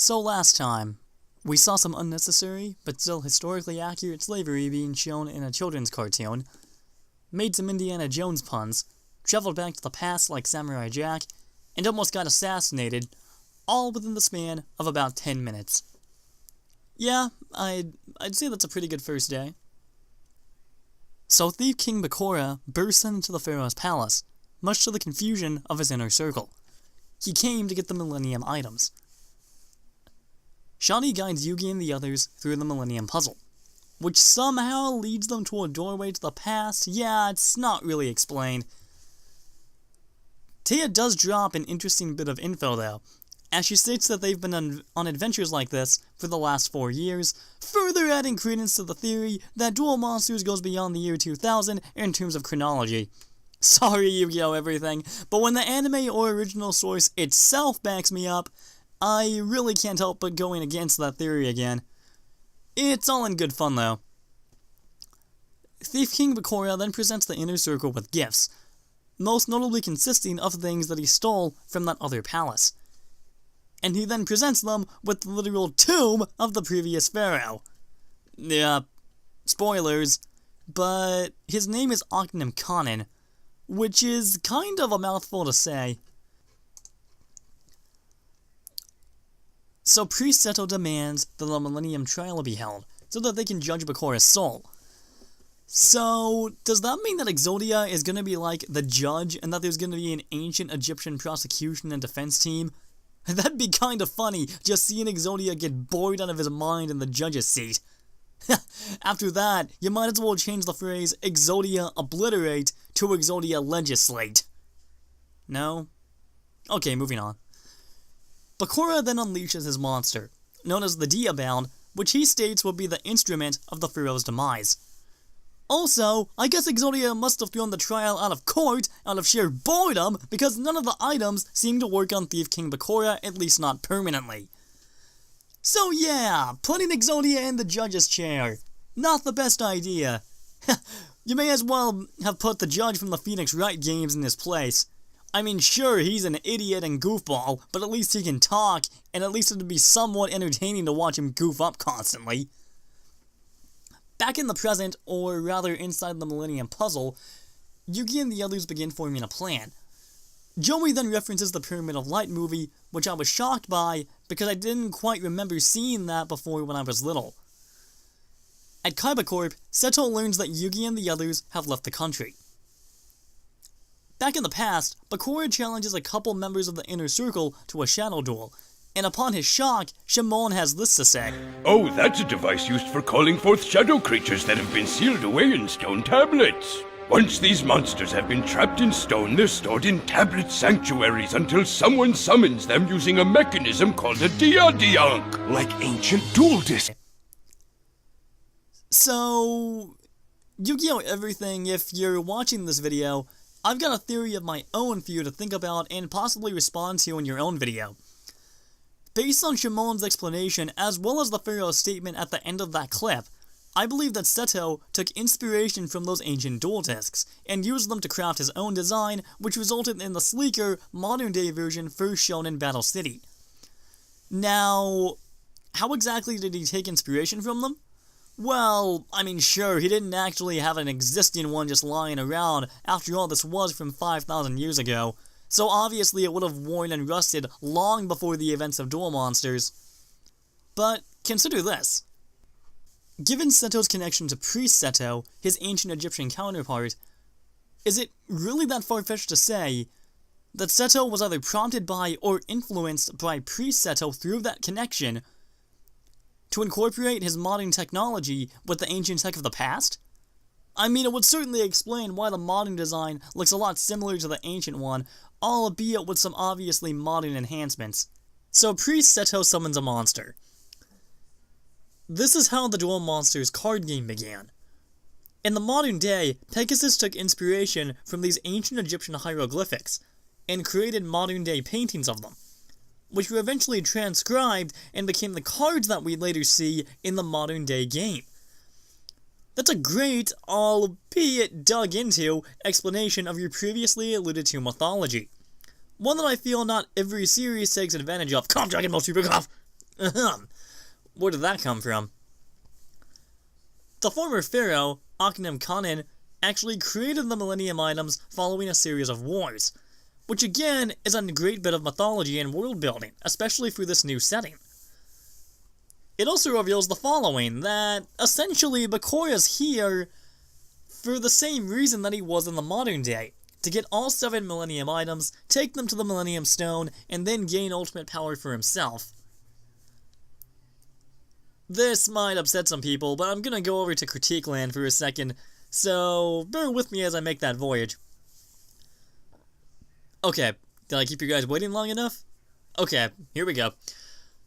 So last time, we saw some unnecessary, but still historically accurate slavery being shown in a children's cartoon, made some Indiana Jones puns, traveled back to the past like Samurai Jack, and almost got assassinated, all within the span of about 10 minutes. Yeah, I'd say that's a pretty good first day. So Thief King Bakura burst into the Pharaoh's palace, much to the confusion of his inner circle. He came to get the Millennium items. Shani guides Yugi and the others through the Millennium Puzzle, which somehow leads them to a doorway to the past. Yeah, it's not really explained. Taya does drop an interesting bit of info though, as she states that they've been on adventures like this for the last 4 years, further adding credence to the theory that Duel Monsters goes beyond the year 2000 in terms of chronology. Sorry Yu-Gi-Oh! Everything, but when the anime or original source itself backs me up, I really can't help but going against that theory again. It's all in good fun though. Thief King Bakura then presents the inner circle with gifts, most notably consisting of things that he stole from that other palace. And he then presents them with the literal tomb of the previous pharaoh. Yeah, spoilers, but his name is Achnodon, which is kind of a mouthful to say. So Priest Seto demands that the Millennium Trial be held, so that they can judge Bakura's soul. So, does that mean that Exodia is going to be like the judge, and that there's going to be an ancient Egyptian prosecution and defense team? That'd be kind of funny, just seeing Exodia get bored out of his mind in the judge's seat. After that, you might as well change the phrase Exodia obliterate to Exodia legislate. No? Okay, moving on. Bakura then unleashes his monster, known as the Diabound, which he states will be the instrument of the Pharaoh's demise. Also, I guess Exodia must have thrown the trial out of court out of sheer boredom because none of the items seem to work on Thief King Bakura, at least not permanently. So yeah, putting Exodia in the judge's chair. Not the best idea. You may as well have put the judge from the Phoenix Wright games in his place. I mean, sure, he's an idiot and goofball, but at least he can talk, and at least it'd be somewhat entertaining to watch him goof up constantly. Back in the present, or rather inside the Millennium Puzzle, Yugi and the others begin forming a plan. Joey then references the Pyramid of Light movie, which I was shocked by, because I didn't quite remember seeing that before when I was little. At Kaiba Corp, Seto learns that Yugi and the others have left the country. Back in the past, Bakura challenges a couple members of the Inner Circle to a shadow duel, and upon his shock, Shimon has this to say. Oh, that's a device used for calling forth shadow creatures that have been sealed away in stone tablets. Once these monsters have been trapped in stone, they're stored in tablet sanctuaries until someone summons them using a mechanism called a Diadiank. Like ancient duel discs. So, Yu-Gi-Oh! Everything, if you're watching this video, I've got a theory of my own for you to think about and possibly respond to in your own video. Based on Shimon's explanation, as well as the Pharaoh's statement at the end of that clip, I believe that Seto took inspiration from those ancient duel discs, and used them to craft his own design, which resulted in the sleeker, modern-day version first shown in Battle City. Now, how exactly did he take inspiration from them? Well, I mean, sure, he didn't actually have an existing one just lying around. After all, this was from 5,000 years ago, so obviously it would have worn and rusted long before the events of Duel Monsters. But consider this. Given Seto's connection to Priest Seto, his ancient Egyptian counterpart, is it really that far-fetched to say that Seto was either prompted by or influenced by Priest Seto through that connection to incorporate his modern technology with the ancient tech of the past? I mean, it would certainly explain why the modern design looks a lot similar to the ancient one, albeit with some obviously modern enhancements. So Priest Seto summons a monster. This is how the Duel Monsters card game began. In the modern day, Pegasus took inspiration from these ancient Egyptian hieroglyphics, and created modern day paintings of them, which were eventually transcribed and became the cards that we later see in the modern day game. That's a great, albeit dug into, explanation of your previously alluded to mythology. One that I feel not every series takes advantage of. Cough, Dragon Ball Super Cough! Ahem. Where did that come from? The former pharaoh, Achnodon, actually created the Millennium Items following a series of wars, which again is a great bit of mythology and world building, especially for this new setting. It also reveals the following, that essentially Bakura's here for the same reason that he was in the modern day, to get all 7 Millennium Items, take them to the Millennium Stone, and then gain ultimate power for himself. This might upset some people, but I'm gonna go over to Critique Land for a second, so bear with me as I make that voyage. Okay, did I keep you guys waiting long enough? Okay, here we go.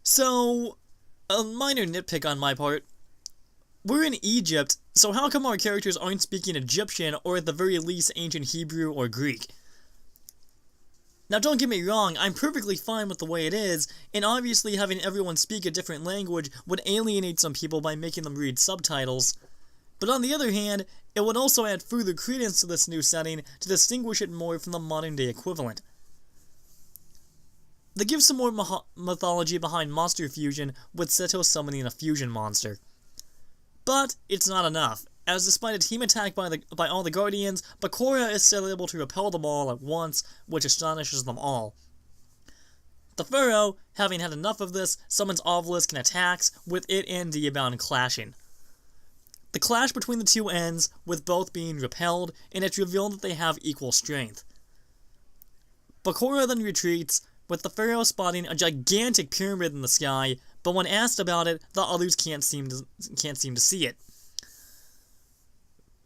So, a minor nitpick on my part. We're in Egypt, so how come our characters aren't speaking Egyptian, or at the very least ancient Hebrew or Greek? Now don't get me wrong, I'm perfectly fine with the way it is, and obviously having everyone speak a different language would alienate some people by making them read subtitles. But on the other hand, it would also add further credence to this new setting to distinguish it more from the modern day equivalent. They give some more mythology behind monster fusion, with Seto summoning a fusion monster. But it's not enough, as despite a team attack by all the Guardians, Bakura is still able to repel them all at once, which astonishes them all. The Pharaoh, having had enough of this, summons Obelisk and attacks, with it and Diabound clashing. The clash between the two ends, with both being repelled, and it's revealed that they have equal strength. Bakura then retreats, with the Pharaoh spotting a gigantic pyramid in the sky, but when asked about it, the others can't seem to see it.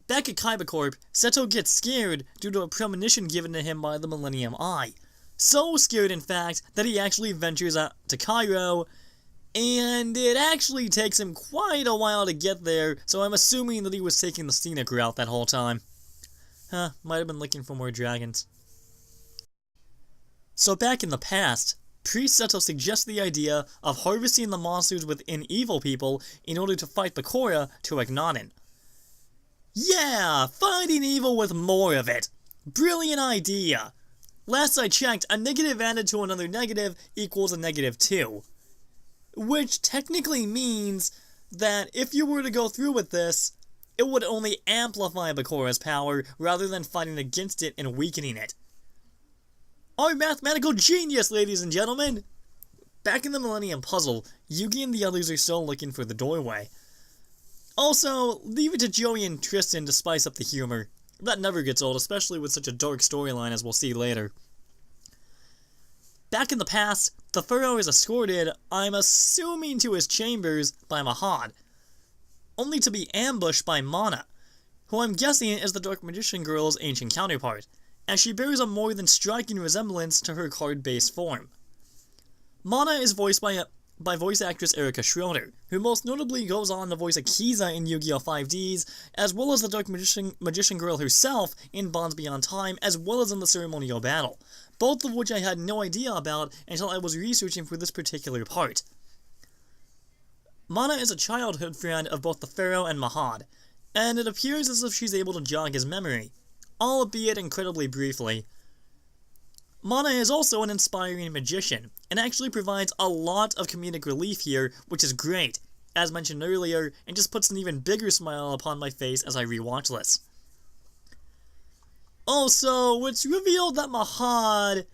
Back at Kaiba Seto gets scared due to a premonition given to him by the Millennium Eye. So scared, in fact, that he actually ventures out to Cairo, and it actually takes him quite a while to get there, so I'm assuming that he was taking the scenic route that whole time. Might have been looking for more dragons. So back in the past, Priest Seto suggests the idea of harvesting the monsters within evil people in order to fight Bakura to Achnodon. Yeah! Fighting evil with more of it! Brilliant idea! Last I checked, a negative added to another negative equals a -2. Which technically means that if you were to go through with this, it would only amplify Bakura's power rather than fighting against it and weakening it. Our mathematical genius, ladies and gentlemen! Back in the Millennium Puzzle, Yugi and the others are still looking for the doorway. Also, leave it to Joey and Tristan to spice up the humor. That never gets old, especially with such a dark storyline as we'll see later. Back in the past, the Pharaoh is escorted, I'm assuming to his chambers, by Mahad, only to be ambushed by Mana, who I'm guessing is the Dark Magician Girl's ancient counterpart, as she bears a more than striking resemblance to her card-based form. Mana is voiced by voice actress Erica Schroeder, who most notably goes on to voice Akiza in Yu-Gi-Oh! 5Ds, as well as the Dark Magician Girl herself in Bonds Beyond Time, as well as in the Ceremonial Battle, both of which I had no idea about until I was researching for this particular part. Mana is a childhood friend of both the Pharaoh and Mahad, and it appears as if she's able to jog his memory, albeit incredibly briefly. Mana is also an inspiring magician, and actually provides a lot of comedic relief here, which is great, as mentioned earlier, and just puts an even bigger smile upon my face as I rewatch this. Also, it's revealed that Mahad,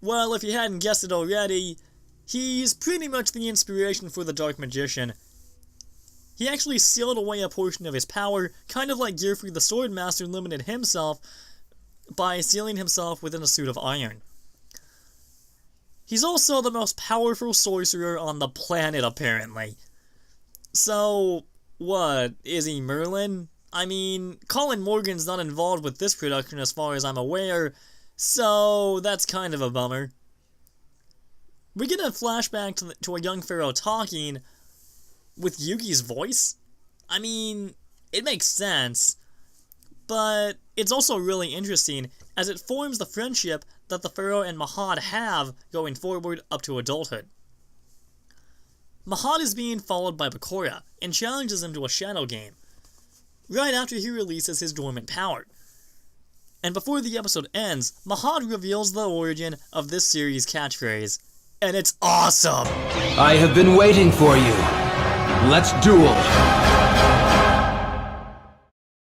well, if you hadn't guessed it already, he's pretty much the inspiration for the Dark Magician. He actually sealed away a portion of his power, kind of like Gearfree the Swordmaster limited himself by sealing himself within a suit of iron. He's also the most powerful sorcerer on the planet, apparently. So, what, is he Merlin? I mean, Colin Morgan's not involved with this production as far as I'm aware, so that's kind of a bummer. We get a flashback to a young Pharaoh talking with Yugi's voice. I mean, it makes sense, but it's also really interesting as it forms the friendship that the Pharaoh and Mahad have going forward up to adulthood. Mahad is being followed by Bakura and challenges him to a shadow game, right after he releases his dormant power. And before the episode ends, Mahad reveals the origin of this series' catchphrase, and it's awesome! I have been waiting for you. Let's duel.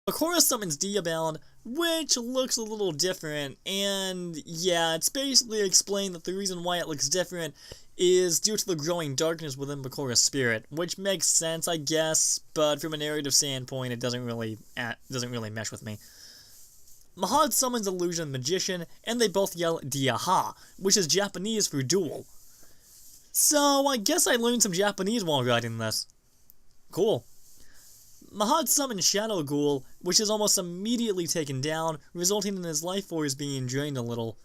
Bakura summons Diabound, which looks a little different, and yeah, it's basically explained that the reason why it looks different is due to the growing darkness within Bakura's spirit, which makes sense, I guess, but from a narrative standpoint, it doesn't really mesh with me. Mahad summons Illusion Magician, and they both yell Diaha, which is Japanese for duel. So I guess I learned some Japanese while writing this. Cool. Mahad summons Shadow Ghoul, which is almost immediately taken down, resulting in his life force being drained a little.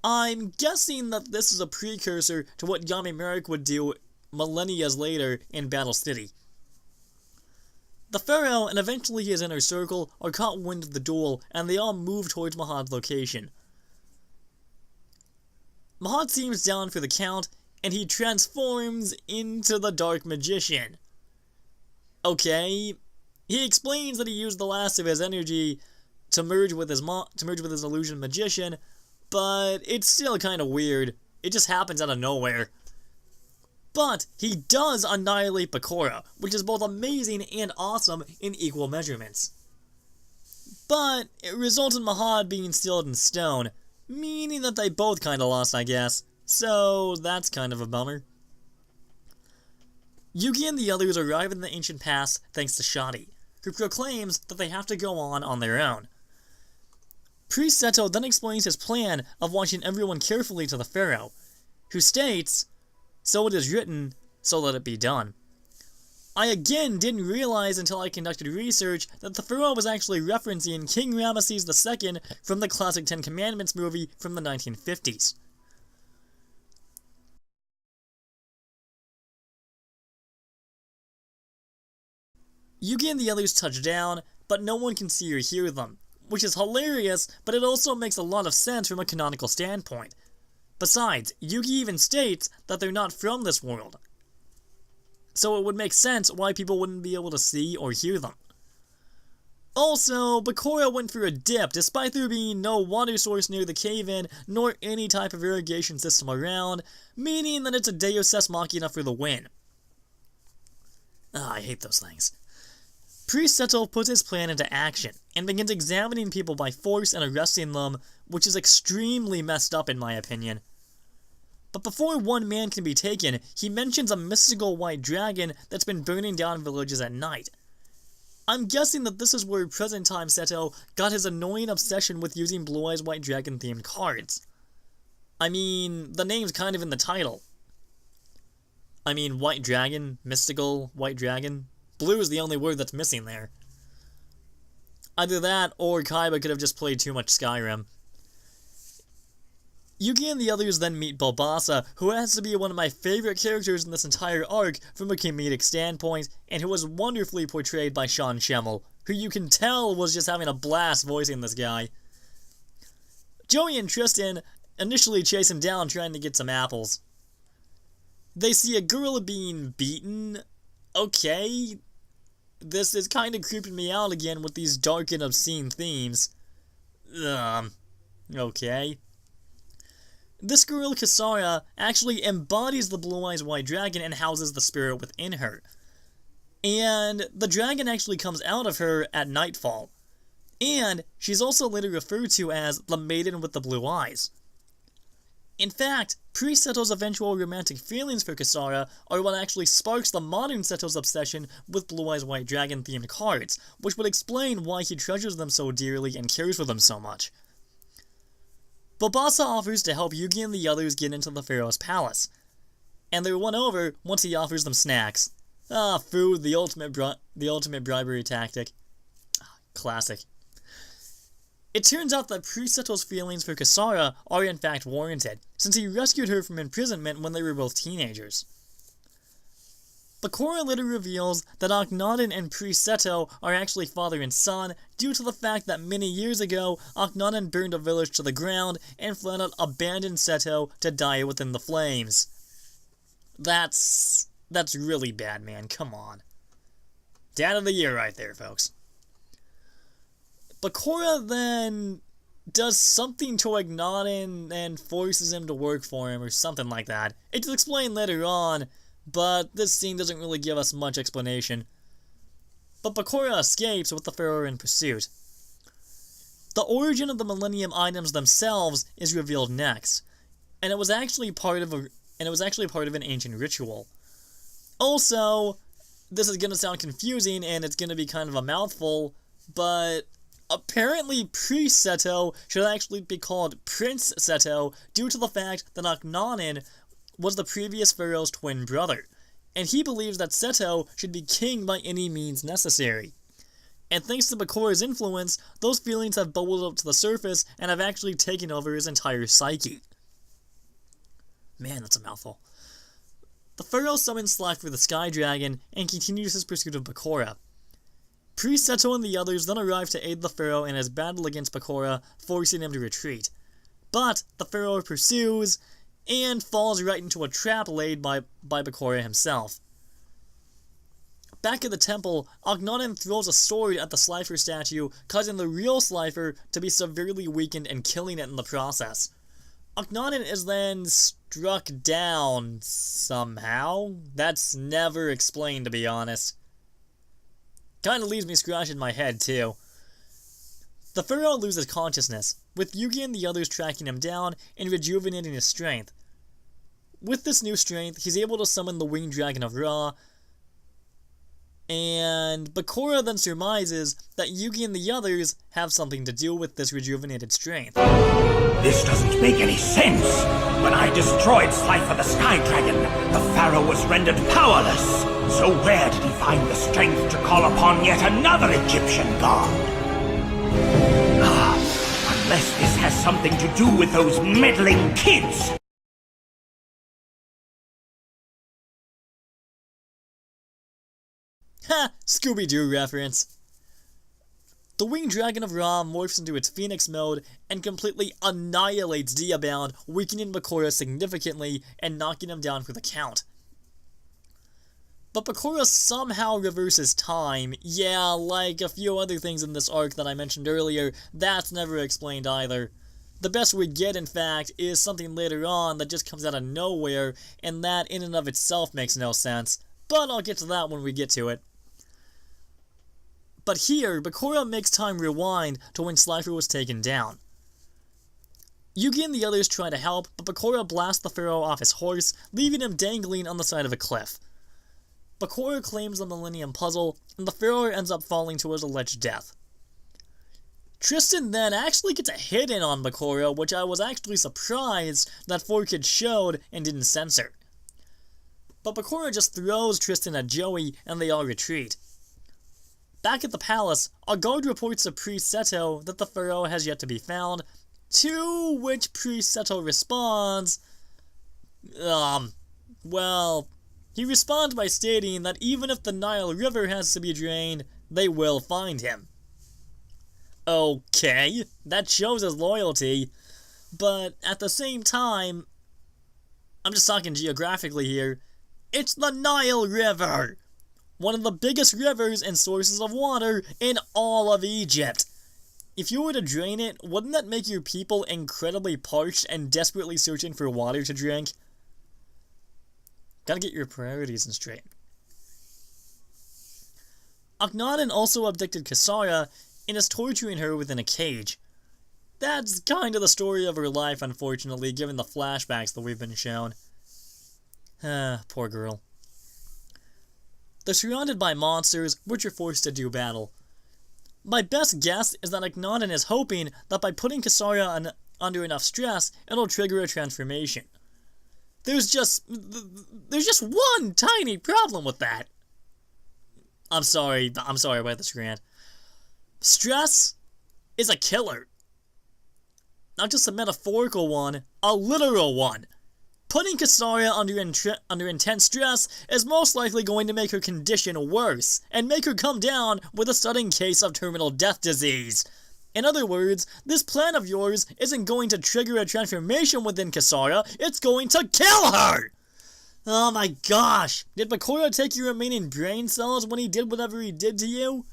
I'm guessing that this is a precursor to what Yami Merrick would do millennia later in Battle City. The Pharaoh and eventually his inner circle are caught wind of the duel, and they all move towards Mahad's location. Mahad seems down for the count, and he transforms into the Dark Magician. Okay, he explains that he used the last of his energy to merge with his Illusion Magician, but it's still kind of weird. It just happens out of nowhere. But he does annihilate Bakura, which is both amazing and awesome in equal measurements. But it results in Mahad being sealed in stone, meaning that they both kind of lost, I guess. So that's kind of a bummer. Yugi and the others arrive in the ancient past thanks to Shadi, who proclaims that they have to go on their own. Priest Seto then explains his plan of watching everyone carefully to the Pharaoh, who states, "So it is written, so let it be done." I again didn't realize until I conducted research that the Pharoah was actually referencing King Ramesses II from the classic Ten Commandments movie from the 1950s. Yugi and the others touch down, but no one can see or hear them, which is hilarious, but it also makes a lot of sense from a canonical standpoint. Besides, Yugi even states that they're not from this world, so it would make sense why people wouldn't be able to see or hear them. Also, Bakura went for a dip, despite there being no water source near the cave-in, nor any type of irrigation system around, meaning that it's a Deus Ex Machina for the win. I hate those things. Priest Seto puts his plan into action, and begins examining people by force and arresting them, which is extremely messed up in my opinion. But before one man can be taken, he mentions a mystical white dragon that's been burning down villages at night. I'm guessing that this is where present-time Seto got his annoying obsession with using Blue Eyes White Dragon-themed cards. I mean, the name's kind of in the title. I mean, White Dragon, mystical, White Dragon. Blue is the only word that's missing there. Either that, or Kaiba could have just played too much Skyrim. Yugi and the others then meet Bulbasa, who has to be one of my favorite characters in this entire arc from a comedic standpoint, and who was wonderfully portrayed by Sean Schemmel, who you can tell was just having a blast voicing this guy. Joey and Tristan initially chase him down trying to get some apples. They see a girl being beaten. Okay, this is kind of creeping me out again with these dark and obscene themes. Okay. This girl, Kasara, actually embodies the Blue Eyes White Dragon and houses the spirit within her. And the dragon actually comes out of her at nightfall. And she's also later referred to as the Maiden with the Blue Eyes. In fact, Priest Seto's eventual romantic feelings for Kasara are what actually sparks the modern Seto's obsession with Blue Eyes White Dragon themed cards, which would explain why he treasures them so dearly and cares for them so much. Bulbasa offers to help Yugi and the others get into the Pharaoh's palace, and they're won over once he offers them snacks. Food, the ultimate bribery tactic. Classic. It turns out that Priest Seto's feelings for Kasara are in fact warranted, since he rescued her from imprisonment when they were both teenagers. Bakura later reveals that Achnodon and Priest Seto are actually father and son due to the fact that many years ago, Achnodon burned a village to the ground and flat out abandoned Seto to die within the flames. That's really bad, man. Come on. Dad of the year right there, folks. Bakura then does something to Achnodon and forces him to work for him or something like that. It's explained later on, but this scene doesn't really give us much explanation. But Bakura escapes with the Pharoah in pursuit. The origin of the Millennium items themselves is revealed next, and it was actually part of an ancient ritual. Also, this is going to sound confusing and it's going to be kind of a mouthful, but apparently Priest Seto should actually be called Prince Seto due to the fact that Achnodon was the previous Pharaoh's twin brother, and he believes that Seto should be king by any means necessary. And thanks to Bakura's influence, those feelings have bubbled up to the surface and have actually taken over his entire psyche. Man, that's a mouthful. The Pharaoh summons Slifer the Sky Dragon and continues his pursuit of Bakura. Priest Seto and the others then arrive to aid the Pharaoh in his battle against Bakura, forcing him to retreat. But the Pharaoh pursues and falls right into a trap laid by Bakura himself. Back at the temple, Achnodon throws a sword at the Slifer statue, causing the real Slifer to be severely weakened and killing it in the process. Achnodon is then struck down somehow. That's never explained, to be honest. Kinda leaves me scratching my head, too. The Pharaoh loses consciousness, with Yugioh and the others tracking him down and rejuvenating his strength. With this new strength, he's able to summon the Winged Dragon of Ra, and Bakura then surmises that Yugioh and the others have something to do with this rejuvenated strength. This doesn't make any sense! When I destroyed Slifer the Sky Dragon, the Pharaoh was rendered powerless! So where did he find the strength to call upon yet another Egyptian god? Unless this has something to do with those meddling kids! Ha! Scooby-Doo reference. The Winged Dragon of Ra morphs into its Phoenix mode and completely annihilates Diabound, weakening Bakura significantly and knocking him down for the count. But Bakura somehow reverses time. Yeah, like a few other things in this arc that I mentioned earlier, that's never explained either. The best we get, in fact, is something later on that just comes out of nowhere, and that in and of itself makes no sense. But I'll get to that when we get to it. But here, Bakura makes time rewind to when Slifer was taken down. Yugioh and the others try to help, but Bakura blasts the Pharaoh off his horse, leaving him dangling on the side of a cliff. Bakura claims the Millennium Puzzle, and the Pharaoh ends up falling to his alleged death. Tristan then actually gets a hit in on Bakura, which I was actually surprised that 4Kids showed and didn't censor. But Bakura just throws Tristan at Joey, and they all retreat. Back at the palace, a guard reports to Priest Seto that the Pharaoh has yet to be found, to which Priest Seto responds, well, he responds by stating that even if the Nile River has to be drained, they will find him. Okay, that shows his loyalty, but at the same time, I'm just talking geographically here, it's the Nile River! One of the biggest rivers and sources of water in all of Egypt. If you were to drain it, wouldn't that make your people incredibly parched and desperately searching for water to drink? Gotta get your priorities in straight. Achnodon also abducted Kisara and is torturing her within a cage. That's kind of the story of her life, unfortunately, given the flashbacks that we've been shown. Poor girl. They're surrounded by monsters, which are forced to do battle. My best guess is that Achnodon is hoping that by putting Kisara under enough stress, it'll trigger a transformation. There's just one tiny problem with that. I'm sorry about this rant. Stress is a killer. Not just a metaphorical one, a literal one. Putting Kisara under intense stress is most likely going to make her condition worse, and make her come down with a sudden case of terminal death disease. In other words, this plan of yours isn't going to trigger a transformation within Kisara, it's going to kill her! Oh my gosh, did Bakura take your remaining brain cells when he did whatever he did to you?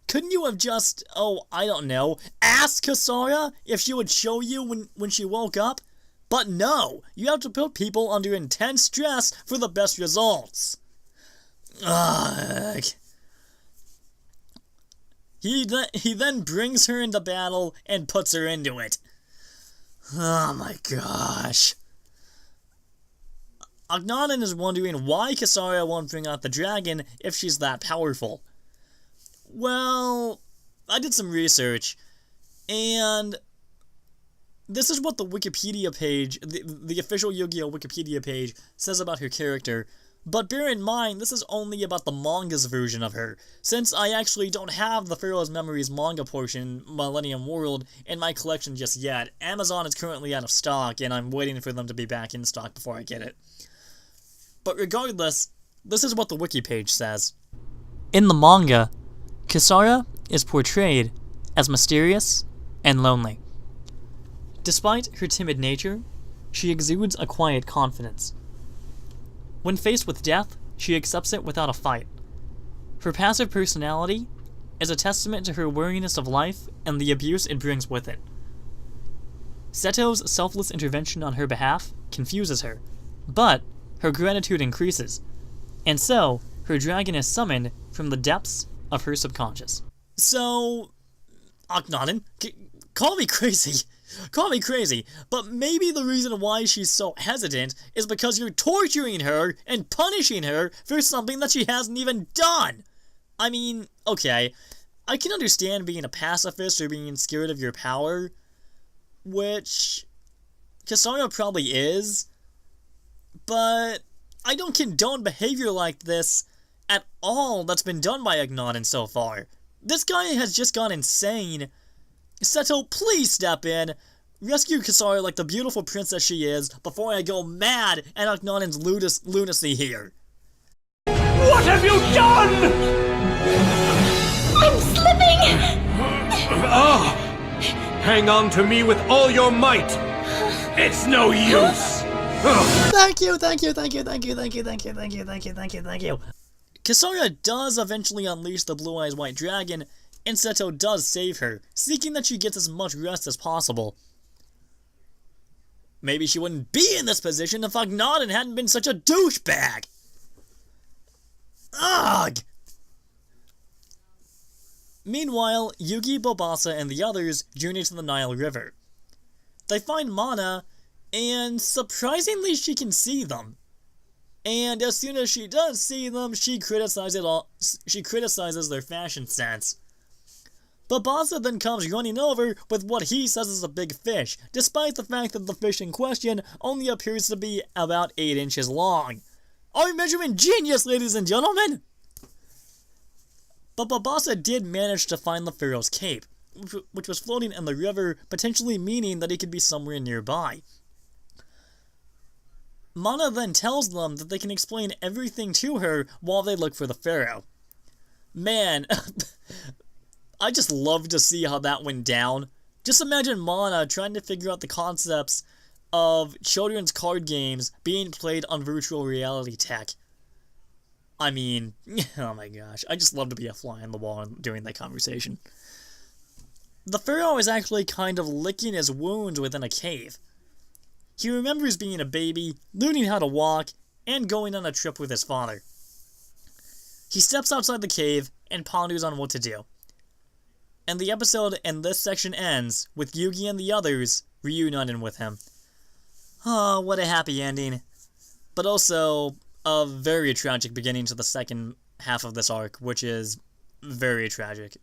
Couldn't you have just, I don't know, asked Kasara if she would show you when she woke up? But no, you have to put people under intense stress for the best results. Ugh. He then brings her into battle and puts her into it. Oh my gosh. Achnodon is wondering why Kasara won't bring out the dragon if she's that powerful. Well, I did some research, and this is what the Wikipedia page, the official Yu-Gi-Oh! Wikipedia page, says about her character. But bear in mind, this is only about the manga's version of her, since I actually don't have the Pharoahs Memories manga portion, Millennium World, in my collection just yet. Amazon is currently out of stock, and I'm waiting for them to be back in stock before I get it. But regardless, this is what the wiki page says. In the manga, Kasara is portrayed as mysterious and lonely. Despite her timid nature, she exudes a quiet confidence. When faced with death, she accepts it without a fight. Her passive personality is a testament to her wariness of life and the abuse it brings with it. Seto's selfless intervention on her behalf confuses her, but her gratitude increases, and so her dragon is summoned from the depths of her subconscious. So, Achnodon, call me crazy, but maybe the reason why she's so hesitant is because you're torturing her and punishing her for something that she hasn't even done. I mean, okay, I can understand being a pacifist or being scared of your power, which Kasara probably is, but I don't condone behavior like this at all that's been done by Achnodon so far. This guy has just gone insane. Seto, please step in. Rescue Kasara like the beautiful princess she is before I go mad at Achnodon's lunacy here. What have you done? I'm slipping! Hang on to me with all your might! It's no use! Thank you. Kasara does eventually unleash the Blue Eyes White Dragon, and Seto does save her, seeking that she gets as much rest as possible. Maybe she wouldn't be in this position if Achnodon hadn't been such a douchebag! Ugh! Meanwhile, Yugi, Bobasa, and the others journey to the Nile River. They find Mana, and surprisingly she can see them. And as soon as she does see them, she criticizes their fashion sense. Bobasa then comes running over with what he says is a big fish, despite the fact that the fish in question only appears to be about 8 inches long. Our measurement genius, ladies and gentlemen! But Bobasa did manage to find the Pharaoh's cape, which was floating in the river, potentially meaning that it could be somewhere nearby. Mana then tells them that they can explain everything to her while they look for the Pharaoh. Man, I just love to see how that went down. Just imagine Mana trying to figure out the concepts of children's card games being played on virtual reality tech. I mean, oh my gosh, I just love to be a fly on the wall during that conversation. The Pharaoh is actually kind of licking his wounds within a cave. He remembers being a baby, learning how to walk, and going on a trip with his father. He steps outside the cave and ponders on what to do. And the episode in this section ends with Yugi and the others reuniting with him. Oh, what a happy ending. But also a very tragic beginning to the second half of this arc, which is very tragic.